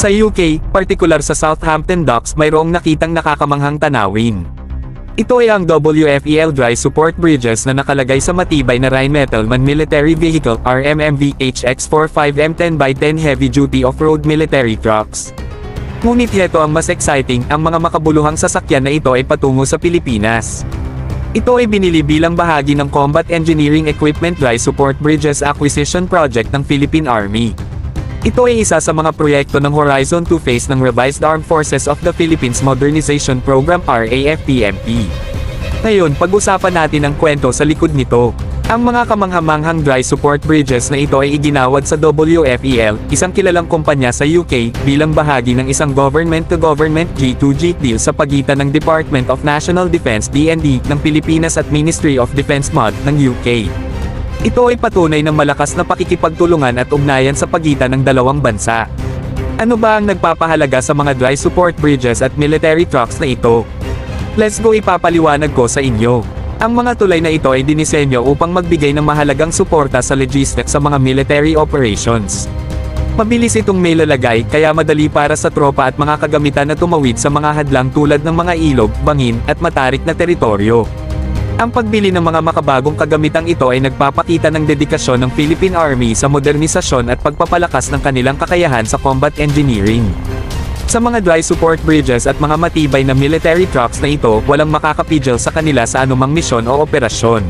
Sa UK, partikular sa Southampton Docks mayroong nakitang nakakamanghang tanawin. Ito ay ang WFEL Dry Support Bridges na nakalagay sa matibay na Rheinmetall Military Vehicle RMMV HX45 M10x10 heavy-duty off-road military trucks. Ngunit heto ang mas exciting, ang mga makabuluhang sasakyan na ito ay patungo sa Pilipinas. Ito ay binili bilang bahagi ng Combat Engineering Equipment Dry Support Bridges Acquisition Project ng Philippine Army. Ito ay isa sa mga proyekto ng Horizon 2 phase ng Revised Armed Forces of the Philippines Modernization Program RAFPMP. Ngayon, pag-usapan natin ang kwento sa likod nito. Ang mga kamanghamanghang dry support bridges na ito ay iginawad sa WFEL, isang kilalang kumpanya sa UK, bilang bahagi ng isang government-to-government G2G deal sa pagitan ng Department of National Defense DND ng Pilipinas at Ministry of Defense MOD ng UK. Ito ay patunay ng malakas na pakikipagtulungan at ugnayan sa pagitan ng dalawang bansa. Ano ba ang nagpapahalaga sa mga dry support bridges at military trucks na ito? Let's go, ipapaliwanag ko sa inyo. Ang mga tulay na ito ay dinisenyo upang magbigay ng mahalagang suporta sa logistics sa mga military operations. Mabilis itong may lalagay kaya madali para sa tropa at mga kagamitan na tumawid sa mga hadlang tulad ng mga ilog, bangin, at matarik na teritoryo. Ang pagbili ng mga makabagong kagamitang ito ay nagpapakita ng dedikasyon ng Philippine Army sa modernisasyon at pagpapalakas ng kanilang kakayahan sa combat engineering. Sa mga dry support bridges at mga matibay na military trucks na ito, walang makakapigil sa kanila sa anumang misyon o operasyon.